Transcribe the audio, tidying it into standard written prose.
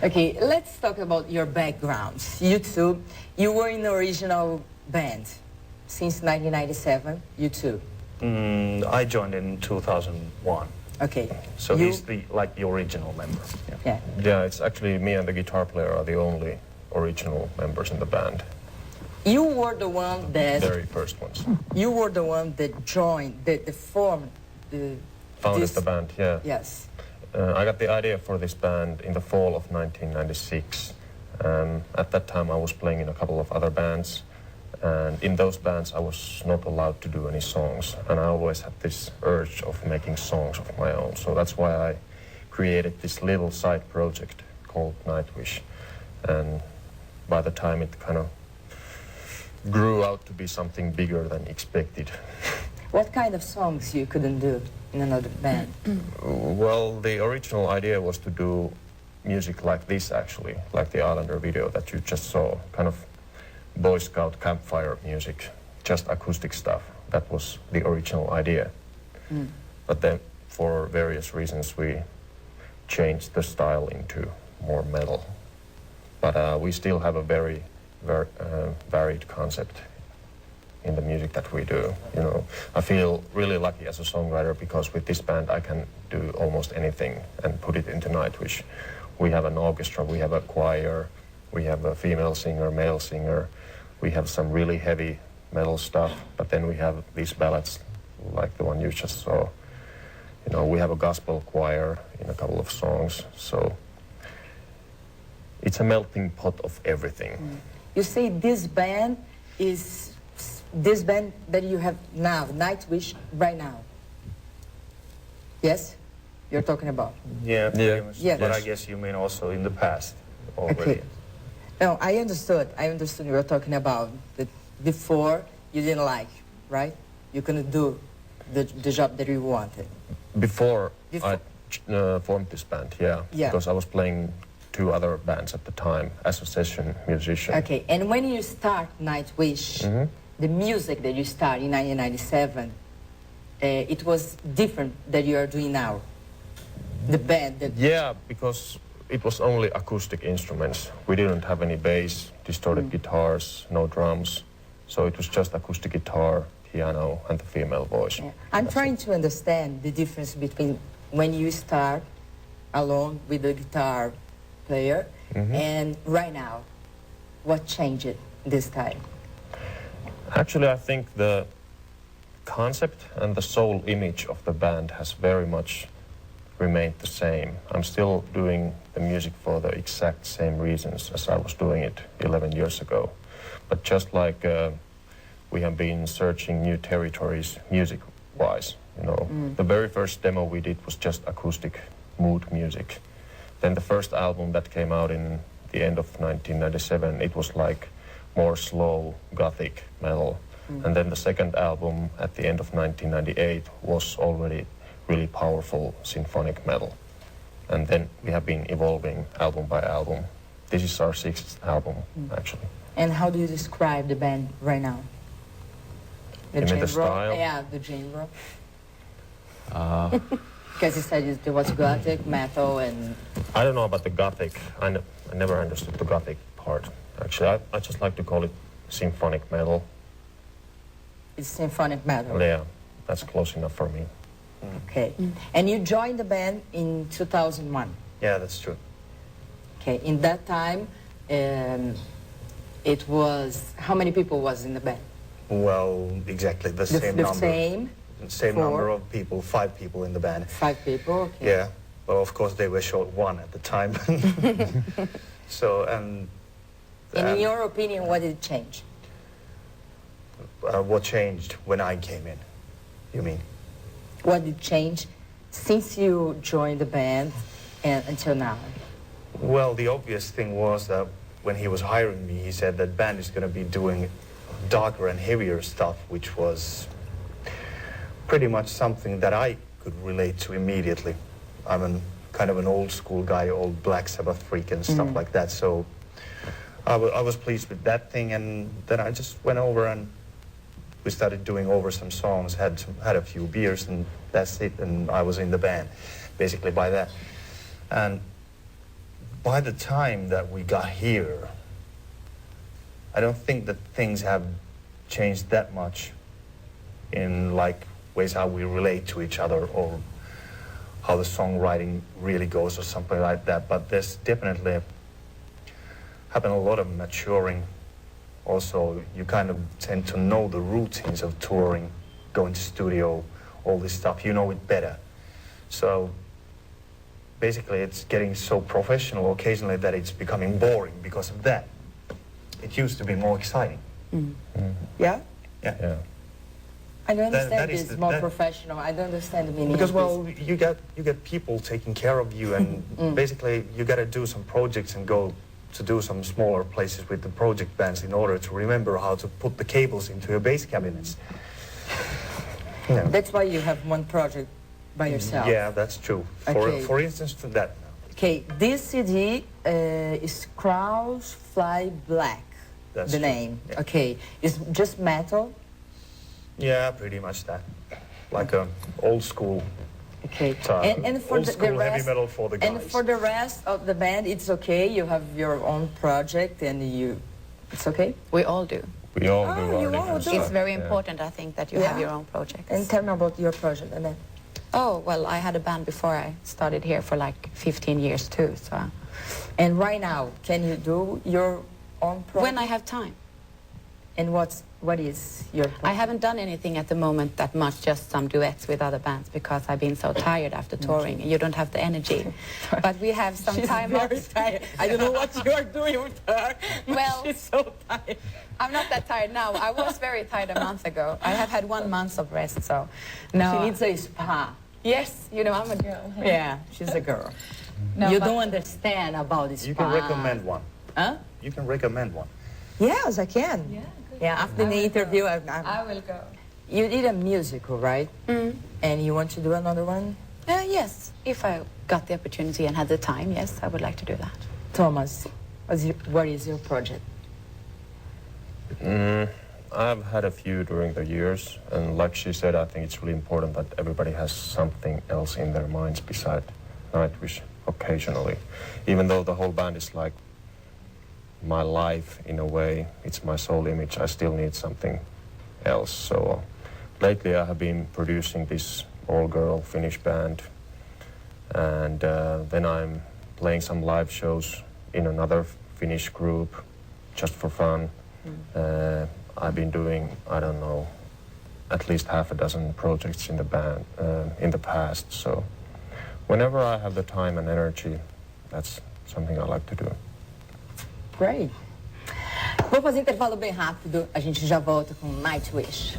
Okay, let's talk about your backgrounds. You two, you were in the original band since 1997, you two. I joined in 2001. Okay. So he's the original member. Yeah. Yeah, it's actually me and the guitar player are the only original members in the band. You were the one that... Very first ones. You were the one that joined, that formed the... Founded the band, yeah. Yes. I got the idea for this band in the fall of 1996. At that time I was playing in a couple of other bands, and in those bands I was not allowed to do any songs, and I always had this urge of making songs of my own. So that's why I created this little side project called Nightwish, and by the time it kind of grew out to be something bigger than expected. What kind of songs you couldn't do in another band? Well, the original idea was to do music like this, actually, like the Islander video that you just saw, kind of Boy Scout campfire music, just acoustic stuff. That was the original idea. But then, for various reasons, we changed the style into more metal. But we still have a very varied concept in the music that we do. You know, I feel really lucky as a songwriter because with this band I can do almost anything and put it into Nightwish. We have an orchestra, we have a choir, we have a female singer, male singer, we have some really heavy metal stuff, but then we have these ballads like the one you just saw. You know, we have a gospel choir in a couple of songs, so it's a melting pot of everything. You say this band is this band that you have now, Nightwish, right now. Yes? You're talking about? Yeah, pretty much. Yeah. But Yes. I guess you mean also in the past already. Okay. No, I understood. I understood you were talking about that before you didn't like, right? You couldn't do the job that you wanted. Before I formed this band, yeah, because I was playing 2 other bands at the time as a session musician. Okay, and when you start Nightwish, the music that you start in 1997, it was different than you are doing now. The band that... Yeah, because it was only acoustic instruments. We didn't have any bass, distorted guitars, no drums. So it was just acoustic guitar, piano, and the female voice. Yeah. I'm trying to understand the difference between when you start alone with the guitar player and right now. What changed this time? Actually, I think the concept and the soul image of the band has very much remained the same. I'm still doing the music for the exact same reasons as I was doing it 11 years ago. But just like we have been searching new territories music-wise, you know. The very first demo we did was just acoustic mood music. Then the first album that came out in the end of 1997, it was like more slow, gothic metal. And then the second album at the end of 1998 was already really powerful symphonic metal. And then we have been evolving album by album. This is our 6th album, actually. And how do you describe the band right now? You mean the style? Yeah, the genre. Because you said there was gothic, metal, and... I don't know about the gothic. I never understood the gothic part. Actually, I just like to call it symphonic metal. It's symphonic metal. Yeah, that's close enough for me. Okay. And you joined the band in 2001. Yeah, that's true. Okay. In that time, it was... How many people was in the band? Well, exactly the same number. Same Four. number of people, 5 people in the band. 5 people, okay. Yeah, well, of course they were short 1 at the time. So, and in your opinion, what did change? what changed when I came in, you mean? What did change since you joined the band and until now? Well, the obvious thing was that when he was hiring me, he said that band is going to be doing darker and heavier stuff, which was pretty much something that I could relate to immediately. I'm kind of an old school guy, old Black Sabbath freak and stuff like that, so I was pleased with that thing, and then I just went over and we started doing over some songs, had a few beers, and that's it, and I was in the band, basically by that. And by the time that we got here, I don't think that things have changed that much in like ways how we relate to each other or how the songwriting really goes or something like that. But there's definitely happened a lot of maturing. Also, you kind of tend to know the routines of touring, going to studio, all this stuff. You know it better. So basically it's getting so professional occasionally that it's becoming boring because of that. It used to be more exciting. Yeah? Yeah. Yeah. I don't That understand is this the- more that- professional. I don't understand the meaning Because of well, you get people taking care of you, and basically you got to do some projects and go to do some smaller places with the project bands in order to remember how to put the cables into your bass cabinets. this. That's why you have one project by yourself. Yeah, that's true. Okay. For instance, for that. Okay, this CD is Crows Fly Black, That's the true, name. yeah. Okay, it's just metal. Yeah, pretty much that. Like an old school. Okay, Old and for the school heavy rest, metal for the guys. and for the rest of the band, it's okay. You have your own project, and it's okay. We all do. We all Oh, do you our all different do. stuff. It's very yeah. important, I think, that you Yeah. have your own projects. And tell me about your project, and then. Oh, well, I had a band before I started here for like 15 years too, so And right now, can you do your own project? when I have time. And what is your project? I haven't done anything at the moment that much, just some duets with other bands because I've been so tired after touring. You don't have the energy. But we have some She's time very off. tired. I don't know what you are doing with her. but Well- she's so tired. I'm not that tired now. I was very tired a month ago. I have had 1 month of rest, so no. She needs a spa. Yes, you know, I'm a girl. Yeah, she's a girl. No, you but- don't understand about the spa. You can recommend one. Huh? You can recommend one. Yes, I can. Yeah, after the interview, I will go. you did a musical, right? And you want to do another one? Yes, if I got the opportunity and had the time, yes, I would like to do that. Thomas, what is your project? I've had a few during the years, and like she said, I think it's really important that everybody has something else in their minds beside Nightwish occasionally. Even though the whole band is like my life in a way, it's my soul image, I still need something else. So lately I have been producing this all-girl Finnish band, and then I'm playing some live shows in another Finnish group just for fun. I've been doing, I don't know, at least half a dozen projects in the band in the past. So whenever I have the time and energy, that's something I like to do. Great. Vou fazer intervalo bem rápido. A gente já volta com Nightwish.